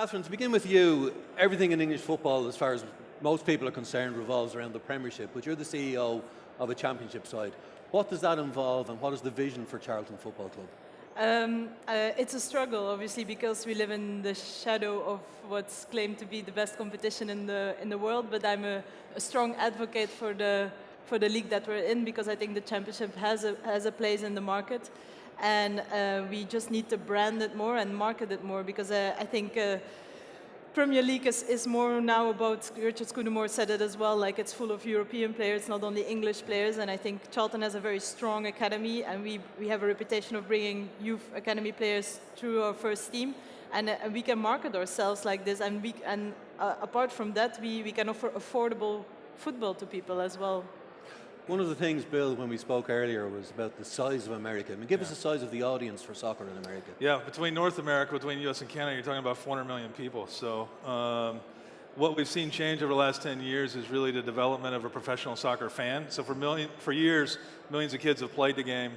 Katrien, to begin with you, everything in English football, as far as most people are concerned, revolves around the Premiership, but you're the CEO of a Championship side. What does that involve, and what is the vision for Charlton Football Club? It's a struggle, obviously, because we live in the shadow of what's claimed to be the best competition in the world. But I'm a strong advocate for the league that we're in, because I think the Championship has a place in the market, and we just need to brand it more and market it more, because I think Premier League is more now about, Richard Scudamore said it as well, like it's full of European players, not only English players, and I think Charlton has a very strong academy, and we have a reputation of bringing youth academy players through our first team, and we can market ourselves like this, and apart from that, we can offer affordable football to people as well. One of the things, Bill, when we spoke earlier, was about the size of America. I mean, give us the size of the audience for soccer in America. Yeah, between North America, between US and Canada, you're talking about 400 million people. So what we've seen change over the last 10 years is really the development of a professional soccer fan. So for years, millions of kids have played the game.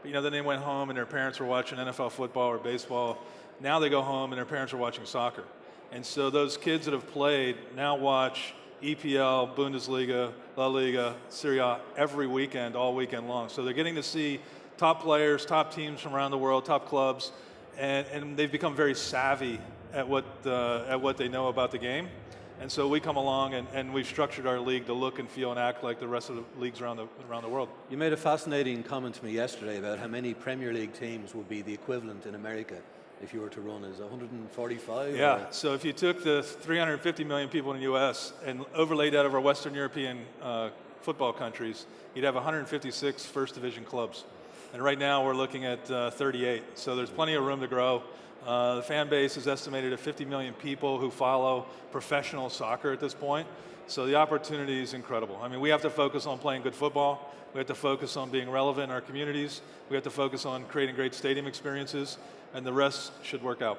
But, then they went home and their parents were watching NFL football or baseball. Now they go home and their parents are watching soccer. And so those kids that have played now watch EPL, Bundesliga, La Liga, Serie A every weekend, all weekend long. So they're getting to see top players, top teams from around the world, top clubs, and they've become very savvy at what they know about the game. And so we come along and we've structured our league to look and feel and act like the rest of the leagues around the world. You made a fascinating comment to me yesterday about how many Premier League teams would be the equivalent in America if you were to run as 145? Yeah, so if you took the 350 million people in the US and overlaid that over Western European football countries, you'd have 156 first division clubs. And right now we're looking at 38, so there's plenty of room to grow. The fan base is estimated at 50 million people who follow professional soccer at this point, so the opportunity is incredible. I mean, we have to focus on playing good football, we have to focus on being relevant in our communities, we have to focus on creating great stadium experiences, and the rest should work out.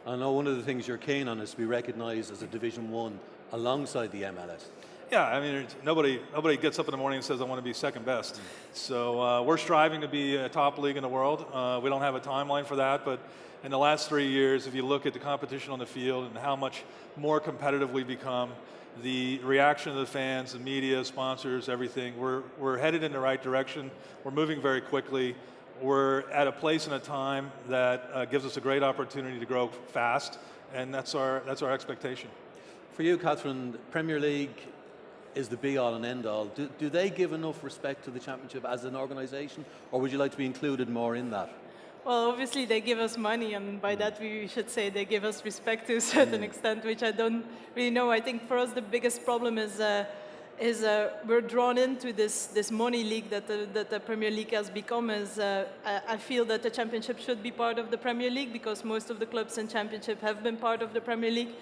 I know one of the things you're keen on is to be recognised as a Division 1 alongside the MLS. Yeah, I mean, nobody gets up in the morning and says, I want to be second best. So we're striving to be a top league in the world. We don't have a timeline for that, but in the last 3 years, if you look at the competition on the field and how much more competitive we've become, the reaction of the fans, the media, sponsors, everything, we're headed in the right direction. We're moving very quickly. We're at a place and a time that gives us a great opportunity to grow fast, and that's our expectation. For you, Katrien, Premier League is the be-all and end-all. Do they give enough respect to the Championship as an organisation, or would you like to be included more in that? Well, obviously they give us money, and by that we should say they give us respect to a certain extent, which I don't really know. I think for us the biggest problem is we're drawn into this money league that the Premier League has become. I feel that the Championship should be part of the Premier League, because most of the clubs in Championship have been part of the Premier League,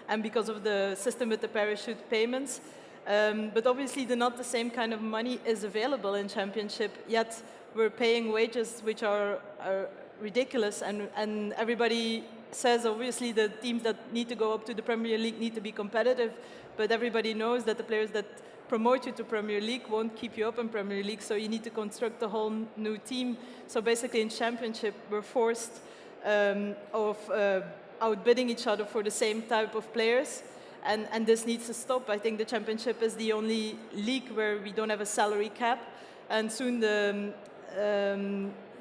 and because of the system with the parachute payments. But obviously not the same kind of money is available in Championship, yet we're paying wages which are ridiculous, and everybody says obviously the teams that need to go up to the Premier League need to be competitive, but everybody knows that the players that promote you to Premier League won't keep you up in Premier League, so you need to construct a whole new team. So basically in Championship we're forced of outbidding each other for the same type of players, and this needs to stop. I think the Championship is the only league where we don't have a salary cap, and soon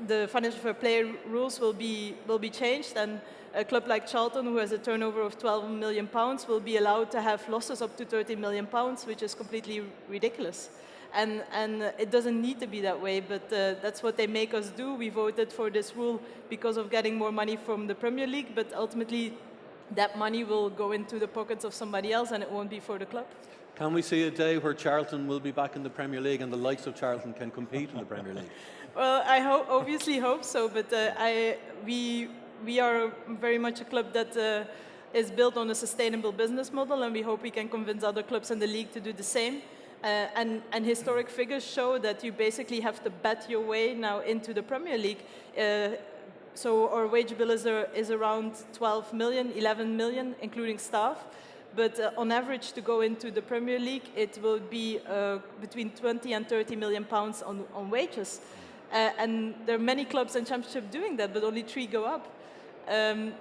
the financial fair play rules will be changed, and a club like Charlton, who has a turnover of £12 million, will be allowed to have losses up to £30 million, which is completely ridiculous. And it doesn't need to be that way, but that's what they make us do. We voted for this rule because of getting more money from the Premier League, but ultimately that money will go into the pockets of somebody else, and it won't be for the club. Can we see a day where Charlton will be back in the Premier League and the likes of Charlton can compete in the Premier League? Well, I obviously hope so, but we are very much a club that is built on a sustainable business model, and we hope we can convince other clubs in the league to do the same. And historic figures show that you basically have to bet your way now into the Premier League. So our wage bill is around 12 million, 11 million, including staff. But on average, to go into the Premier League, it will be between 20 and 30 million pounds on wages. And there are many clubs in Championship doing that, but only 3 go up. And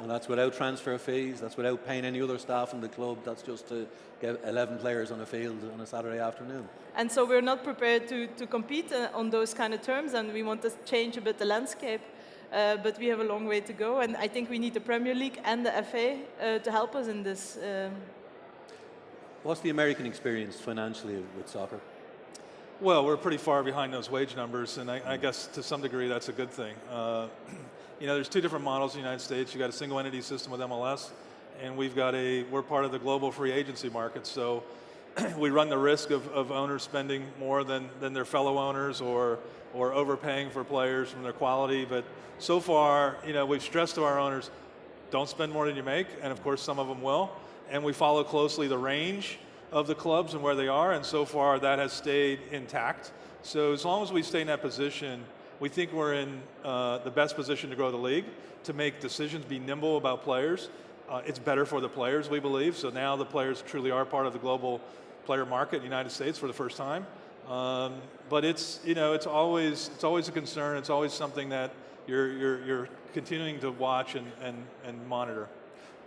that's without transfer fees, that's without paying any other staff in the club, that's just to get 11 players on a field on a Saturday afternoon. And so we're not prepared to compete on those kind of terms, and we want to change a bit the landscape. But we have a long way to go, and I think we need the Premier League and the FA to help us in this. What's the American experience financially with soccer? Well, we're pretty far behind those wage numbers, and I guess to some degree that's a good thing. There's two different models in the United States. You got a single entity system with MLS, and we're part of the global free agency market. So we run the risk of owners spending more than their fellow owners, or overpaying for players from their quality. But so far, we've stressed to our owners, don't spend more than you make, and of course some of them will. And we follow closely the range of the clubs and where they are, and so far that has stayed intact. So as long as we stay in that position, we think we're in the best position to grow the league, to make decisions, be nimble about players. It's better for the players, we believe. So now the players truly are part of the global player market in the United States for the first time. But it's always a concern. It's always something that you're continuing to watch and monitor.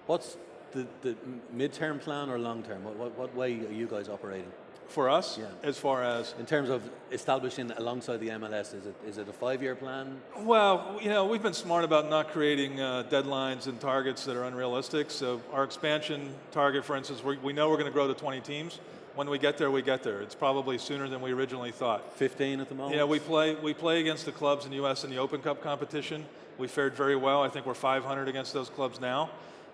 What's the mid-term plan or long-term? What way are you guys operating? For us, Yeah. as far as? In terms of establishing alongside the MLS, is it a 5-year plan? Well, we've been smart about not creating deadlines and targets that are unrealistic. So our expansion target, for instance, we know we're going to grow to 20 teams. When we get there, we get there. It's probably sooner than we originally thought. 15 at the moment? We play against the clubs in the U.S. in the Open Cup competition. We fared very well. I think we're 500 against those clubs now.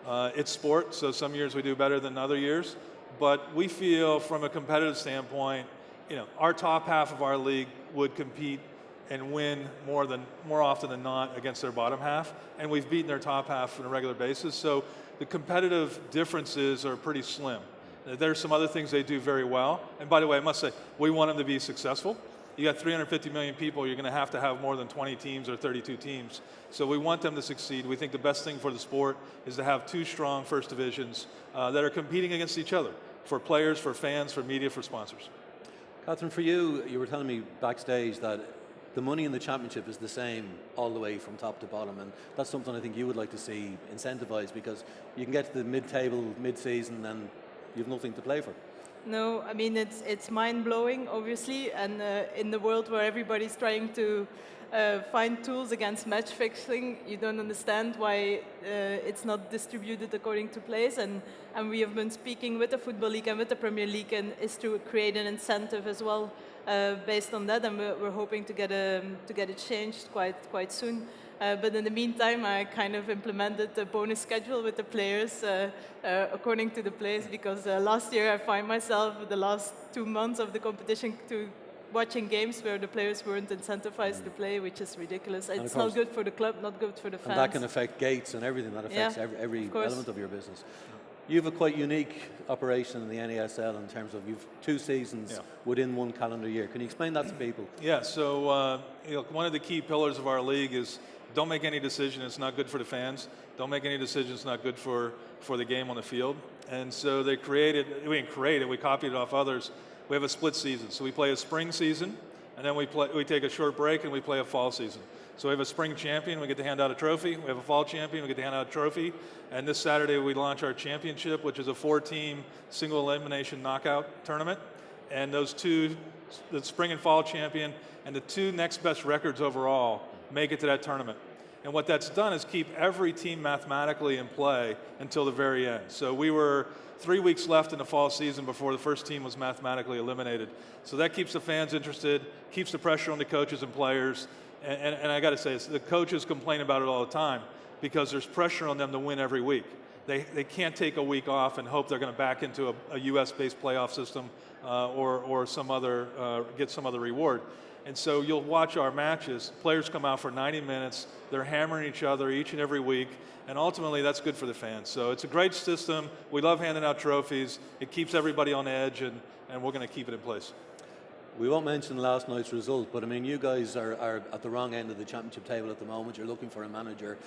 It's sport, so some years we do better than other years. But we feel from a competitive standpoint, our top half of our league would compete and win more often than not against their bottom half. And we've beaten their top half on a regular basis. So the competitive differences are pretty slim. There's some other things they do very well. And by the way, I must say, we want them to be successful. You got 350 million people, you're going to have more than 20 teams or 32 teams. So we want them to succeed. We think the best thing for the sport is to have two strong first divisions that are competing against each other, for players, for fans, for media, for sponsors. Katrien, for you were telling me backstage that the money in the championship is the same all the way from top to bottom, and that's something I think you would like to see incentivized, because you can get to the mid-table, mid-season, and you have nothing to play for. No, I mean it's mind-blowing, obviously, and in the world where everybody's trying to find tools against match fixing, you don't understand why it's not distributed according to place. And we have been speaking with the Football League and with the Premier League, and is to create an incentive as well based on that. And we're hoping to get it changed quite soon. But in the meantime, I kind of implemented the bonus schedule with the players according to the plays, because last year I find myself the last 2 months of the competition watching games where the players weren't incentivized to play, which is ridiculous. It's not good for the club, not good for the fans. And that can affect gates and everything. That affects every element of your business. You have a quite unique operation in the NASL in terms of you've 2 seasons within 1 calendar year. Can you explain that to people? Yeah, so one of the key pillars of our league is don't make any decision it's not good for the fans. Don't make any decision it's not good for the game on the field. And so we copied it off others. We have a split season. So we play a spring season, and then we take a short break and we play a fall season. So we have a spring champion, we get to hand out a trophy. We have a fall champion, we get to hand out a trophy. And this Saturday we launch our championship, which is a 4-team single elimination knockout tournament. And those two, the spring and fall champion, and the 2 next best records overall make it to that tournament. And what that's done is keep every team mathematically in play until the very end. So we were 3 weeks left in the fall season before the first team was mathematically eliminated. So that keeps the fans interested, keeps the pressure on the coaches and players. And I got to say, the coaches complain about it all the time because there's pressure on them to win every week. They can't take a week off and hope they're going to back into a U.S.-based playoff system or get some other reward. And so you'll watch our matches, players come out for 90 minutes, they're hammering each other each and every week, and ultimately that's good for the fans. So it's a great system, we love handing out trophies, it keeps everybody on edge, and we're going to keep it in place. We won't mention last night's result, but I mean, you guys are at the wrong end of the championship table at the moment, you're looking for a manager.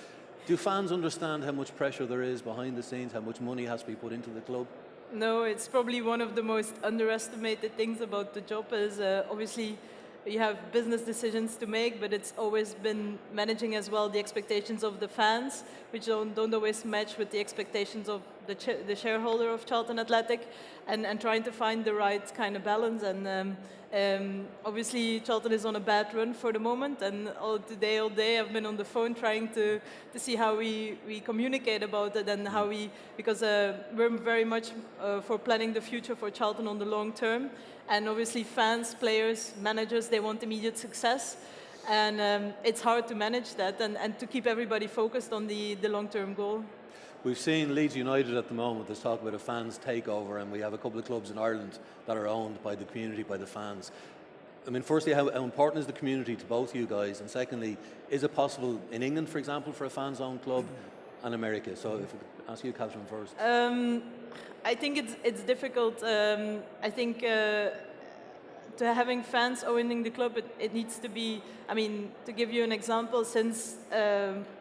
Do fans understand how much pressure there is behind the scenes, how much money has to be put into the club? No, it's probably one of the most underestimated things about the job is obviously you have business decisions to make, but it's always been managing as well the expectations of the fans, which don't always match with the expectations of the shareholder of Charlton Athletic, and trying to find the right kind of balance. And obviously Charlton is on a bad run for the moment, and all day I've been on the phone trying to see how we communicate about it, and how because we're very much for planning the future for Charlton on the long term. And obviously fans, players, managers, they want immediate success. And it's hard to manage that and to keep everybody focused on the long-term goal. We've seen Leeds United at the moment. There's talk about a fans takeover, and we have a couple of clubs in Ireland that are owned by the community, by the fans. I mean, firstly, how important is the community to both you guys? And secondly, is it possible in England, for example, for a fans-owned club, and America? So if I could ask you, Katrien, first. I think it's difficult. I think to having fans owning the club, it needs to be, I mean, to give you an example, since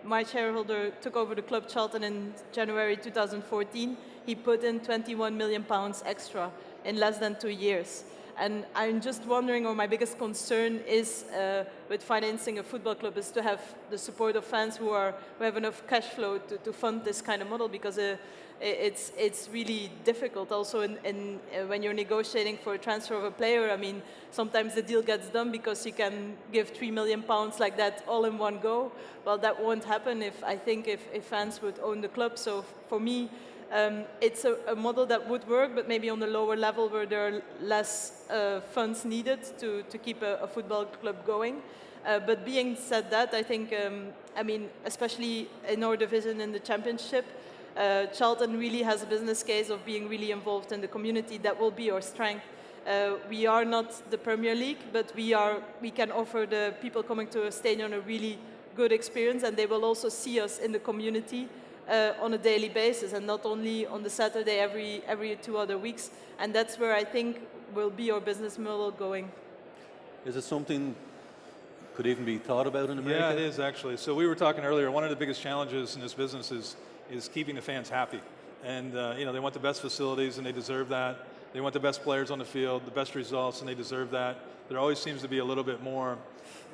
my shareholder took over the club, Charlton, in January 2014, he put in £21 million extra in less than 2 years. And I'm just wondering, or my biggest concern is with financing a football club, is to have the support of fans who have enough cash flow to fund this kind of model, because it's really difficult also when you're negotiating for a transfer of a player. I mean, sometimes the deal gets done because you can give £3 million like that all in one go. Well, that won't happen if fans would own the club. So for me, it's a model that would work, but maybe on a lower level where there are less funds needed to keep a football club going. But being said that, I think, I mean, especially in our division in the Championship, Charlton really has a business case of being really involved in the community. That will be our strength. We are not the Premier League, but we can offer the people coming to a stadium a really good experience, and they will also see us in the community on a daily basis, and not only on the Saturday every 2 other weeks. And that's where I think will be our business model going. Is it something could even be thought about in America? Yeah, it is actually. So we were talking earlier, one of the biggest challenges in this business is keeping the fans happy. And they want the best facilities, and they deserve that. They want the best players on the field, the best results, and they deserve that. There always seems to be a little bit more.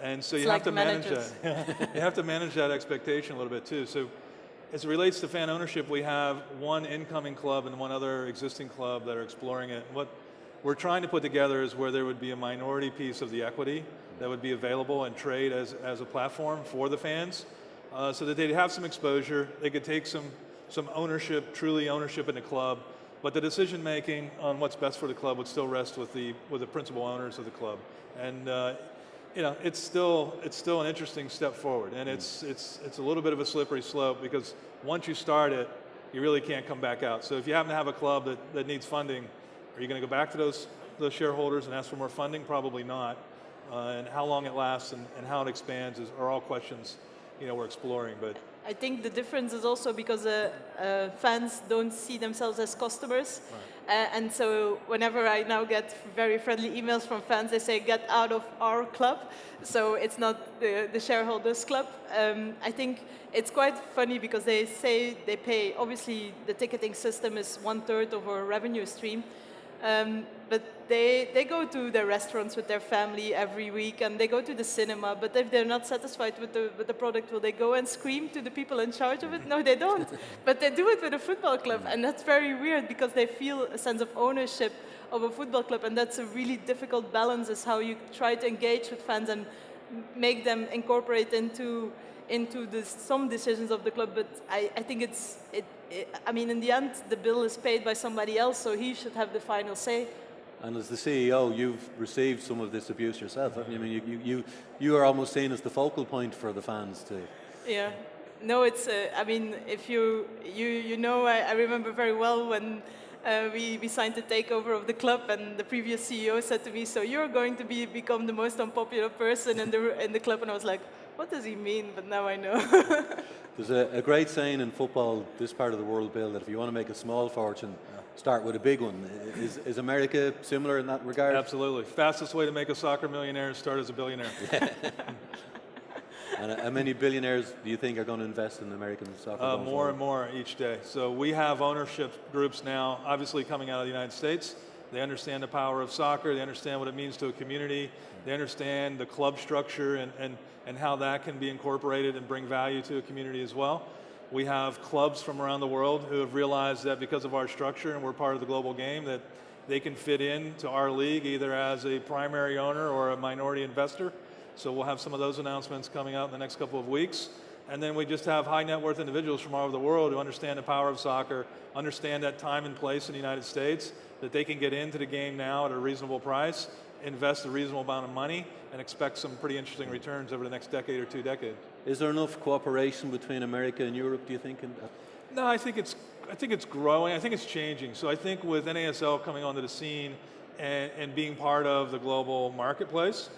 And so you have to manage that. You have to manage that expectation a little bit too. So as it relates to fan ownership, we have one incoming club and one other existing club that are exploring it. What we're trying to put together is where there would be a minority piece of the equity that would be available and trade as a platform for the fans, so that they'd have some exposure. They could take some ownership, truly ownership in the club, but the decision making on what's best for the club would still rest with the principal owners of the club. And it's still an interesting step forward, and it's a little bit of a slippery slope, because once you start it, you really can't come back out. So if you happen to have a club that needs funding, are you going to go back to those shareholders and ask for more funding? Probably not. And how long it lasts and how it expands are all questions we're exploring. But I think the difference is also because fans don't see themselves as customers. Right. And so whenever I now get very friendly emails from fans, they say, get out of our club. So it's not the shareholders club. I think it's quite funny because they say they pay, obviously the ticketing system is 1/3 of our revenue stream. But they go to their restaurants with their family every week, and they go to the cinema. But if they're not satisfied with the product, will they go and scream to the people in charge of it? No, they don't. But they do it with a football club, and that's very weird because they feel a sense of ownership of a football club, and that's a really difficult balance, is how you try to engage with fans and make them incorporate into some decisions of the club. But I think I mean, in the end, the bill is paid by somebody else, so he should have the final say. And as the CEO, you've received some of this abuse yourself, haven't you? I mean, you are almost seen as the focal point for the fans too. Yeah. No, it's. I mean, if you know, I remember very well when we signed the takeover of the club, and the previous CEO said to me, "So you're going to become the most unpopular person in the club," and I was like, what does he mean? But now I know. There's a great saying in football, this part of the world, Bill, that if you want to make a small fortune, start with a big one. Is America similar in that regard? Absolutely. Fastest way to make a soccer millionaire is start as a billionaire. And how many billionaires do you think are going to invest in American soccer? More and more each day. So we have ownership groups now, obviously coming out of the United States, They understand the power of soccer. They understand what it means to a community. They understand the club structure and how that can be incorporated and bring value to a community as well. We have clubs from around the world who have realized that because of our structure and we're part of the global game, that they can fit into our league either as a primary owner or a minority investor. So we'll have some of those announcements coming out in the next couple of weeks. And then we just have high net worth individuals from all over the world who understand the power of soccer, understand that time and place in the United States, that they can get into the game now at a reasonable price, invest a reasonable amount of money, and expect some pretty interesting returns over the next decade or 2 decades. Is there enough cooperation between America and Europe, do you think? No, I think it's growing. I think it's changing. So I think with NASL coming onto the scene and being part of the global marketplace,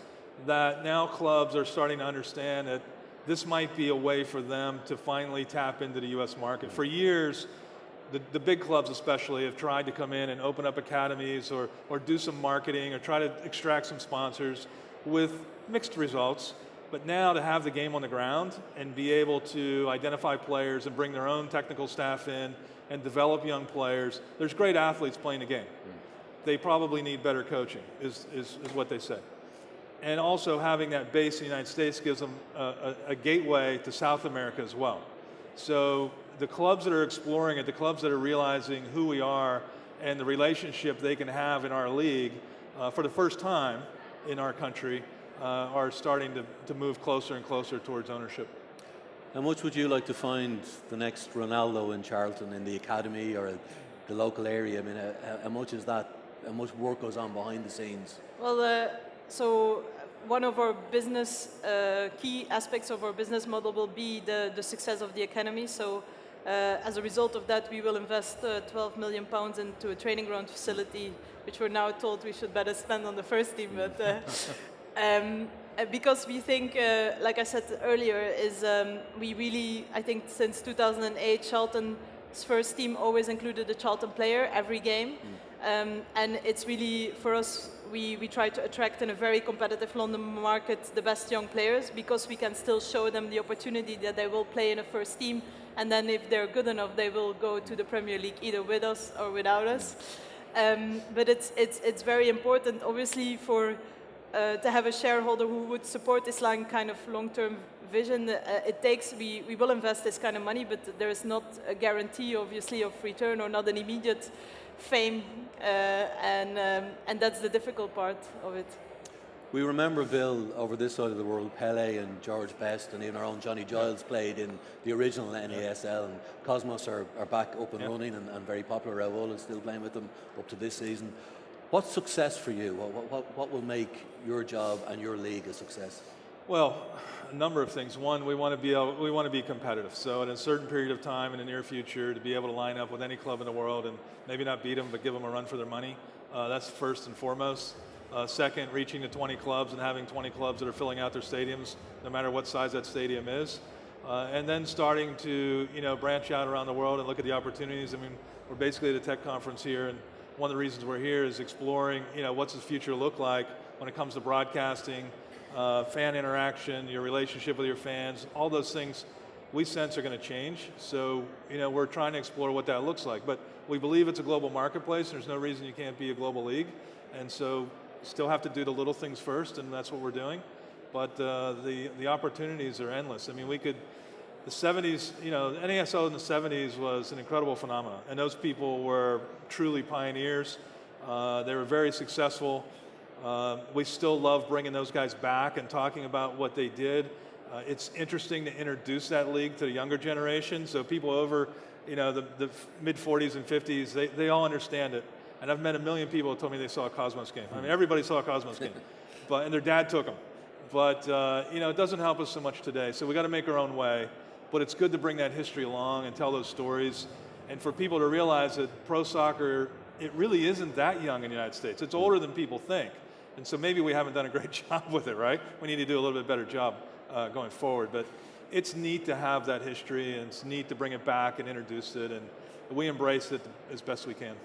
that now clubs are starting to understand that this might be a way for them to finally tap into the U.S. market. For years, the big clubs especially have tried to come in and open up academies or do some marketing or try to extract some sponsors with mixed results. But now to have the game on the ground and be able to identify players and bring their own technical staff in and develop young players, there's great athletes playing the game. They probably need better coaching, is what they say. And also having that base in the United States gives them a gateway to South America as well. So the clubs that are exploring it, the clubs that are realizing who we are and the relationship they can have in our league for the first time in our country are starting to move closer and closer towards ownership. How much would you like to find the next Ronaldo in Charlton, in the academy or the local area? I mean, how much is that? How much work goes on behind the scenes? Well, so one of our business key aspects of our business model will be the success of the academy. So as a result of that, we will invest 12 million pounds into a training ground facility, which we're now told we should better spend on the first team. But because we think, like I said earlier, is we really, I think since 2008, Charlton's first team always included a Charlton player every game. And it's really, for us, we try to attract in a very competitive London market the best young players, because we can still show them the opportunity that they will play in a first team, and then if they're good enough, they will go to the Premier League either with us or without us. But it's very important, obviously, for to have a shareholder who would support this kind of long-term vision. We will invest this kind of money, but there is not a guarantee, obviously, of return or not an immediate fame, and that's the difficult part of it. We remember, Bill, over this side of the world, Pele and George Best and even our own Johnny Giles played in the original NASL, and Cosmos are back up and running and very popular. Raul is still playing with them up to this season. What's success for you? What will make your job and your league a success? Well, a number of things. One, we want to be competitive. So in a certain period of time in the near future, to be able to line up with any club in the world and maybe not beat them, but give them a run for their money. That's first and foremost. Second, reaching the 20 clubs and having 20 clubs that are filling out their stadiums, no matter what size that stadium is. And then starting to branch out around the world and look at the opportunities. I mean, we're basically at a tech conference here, and one of the reasons we're here is exploring, what's the future look like when it comes to broadcasting, fan interaction, your relationship with your fans, all those things we sense are going to change. So, we're trying to explore what that looks like. But we believe it's a global marketplace. There's no reason you can't be a global league. And so still have to do the little things first, and that's what we're doing. But the opportunities are endless. I mean, the 70s, NASL in the 70s was an incredible phenomenon. And those people were truly pioneers. They were very successful. We still love bringing those guys back and talking about what they did. It's interesting to introduce that league to the younger generation. So people over, the mid 40s and 50s, they all understand it. And I've met a million people who told me they saw a Cosmos game. I mean, everybody saw a Cosmos game, and their dad took them. But it doesn't help us so much today. So we got to make our own way. But it's good to bring that history along and tell those stories, and for people to realize that pro soccer, it really isn't that young in the United States. It's older than people think. And so maybe we haven't done a great job with it, right? We need to do a little bit better job going forward. But it's neat to have that history, and it's neat to bring it back and introduce it, and we embrace it as best we can.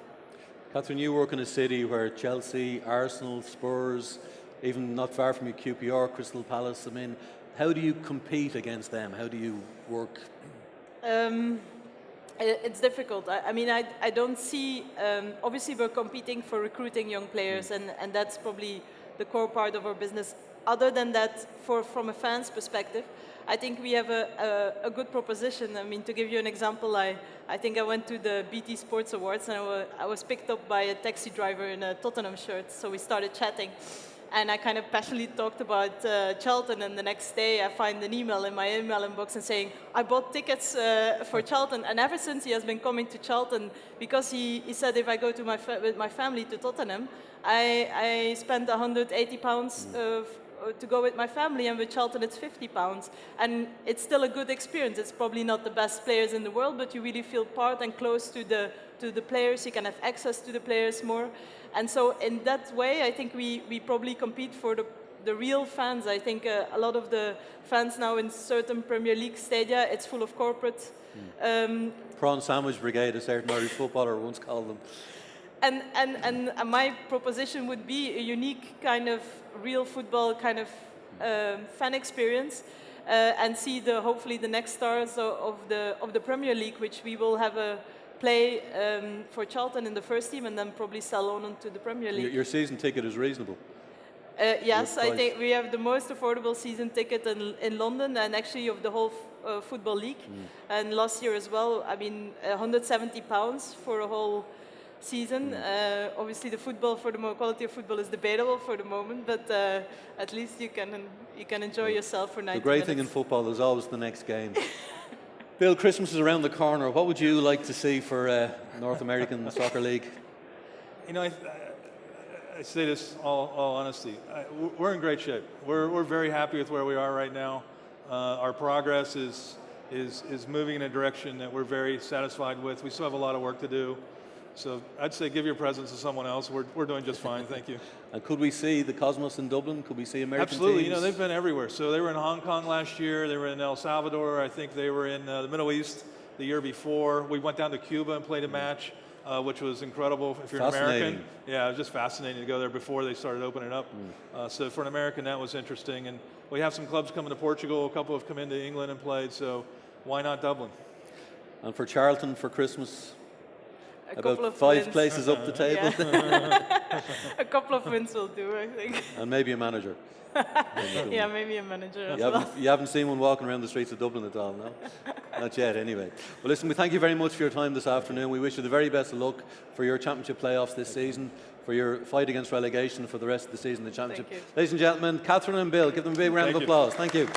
Katrien, you work in a city where Chelsea, Arsenal, Spurs, even not far from you, QPR, Crystal Palace. I mean, how do you compete against them? How do you work? It's difficult. I mean, I don't see, obviously we're competing for recruiting young players, and that's probably the core part of our business. Other than that, from a fan's perspective, I think we have a good proposition. I mean, to give you an example, I think I went to the BT Sports Awards, and I was picked up by a taxi driver in a Tottenham shirt, so we started chatting. And I kind of passionately talked about Charlton, and the next day I find an email in my email inbox and saying, I bought tickets for Charlton. And ever since he has been coming to Charlton, because he said if I go to with my family to Tottenham, I spend £180 to go with my family, and with Charlton it's £50. And it's still a good experience. It's probably not the best players in the world, but you really feel part and close to the players. You can have access to the players more. And so in that way, I think we probably compete for the real fans. I think a lot of the fans now in certain Premier League stadia, it's full of corporate. Prawn sandwich brigade, a certain Irish footballer once called them. And my proposition would be a unique kind of real football kind of fan experience, and see hopefully the next stars of the Premier League, which we will have a play for Charlton in the first team, and then probably sell on to the Premier League. Your season ticket is reasonable. Yes, I think we have the most affordable season ticket in London, and actually of the whole football league. And last year as well, I mean, £170 for a whole season. Obviously, the quality of football is debatable for the moment, but at least you can enjoy yourself for 90 minutes. The great thing in football is always the next game. Bill, Christmas is around the corner. What would you like to see for North American Soccer League? You know, I say this all honesty. We're in great shape. We're very happy with where we are right now. Our progress is moving in a direction that we're very satisfied with. We still have a lot of work to do. So I'd say give your presents to someone else. We're doing just fine, thank you. And could we see the Cosmos in Dublin? Could we see American Absolutely. teams? You know, they've been everywhere. So they were in Hong Kong last year. They were in El Salvador. I think they were in the Middle East the year before. We went down to Cuba and played a match, which was incredible if you're an American. Yeah, it was just fascinating to go there before they started opening up. So for an American, that was interesting. And we have some clubs coming to Portugal. A couple have come into England and played. So why not Dublin? And for Charlton for Christmas? About 5 places up the table. Yeah. A couple of wins will do, I think. And maybe a manager. Yeah, maybe a manager as well. You haven't seen one walking around the streets of Dublin at all, no? Not yet, anyway. Well, listen, we thank you very much for your time this afternoon. We wish you the very best of luck for your championship playoffs this season, for your fight against relegation for the rest of the season, the championship. Thank you. Ladies and gentlemen, Katrien and Bill, give them a big round of applause. Thank you.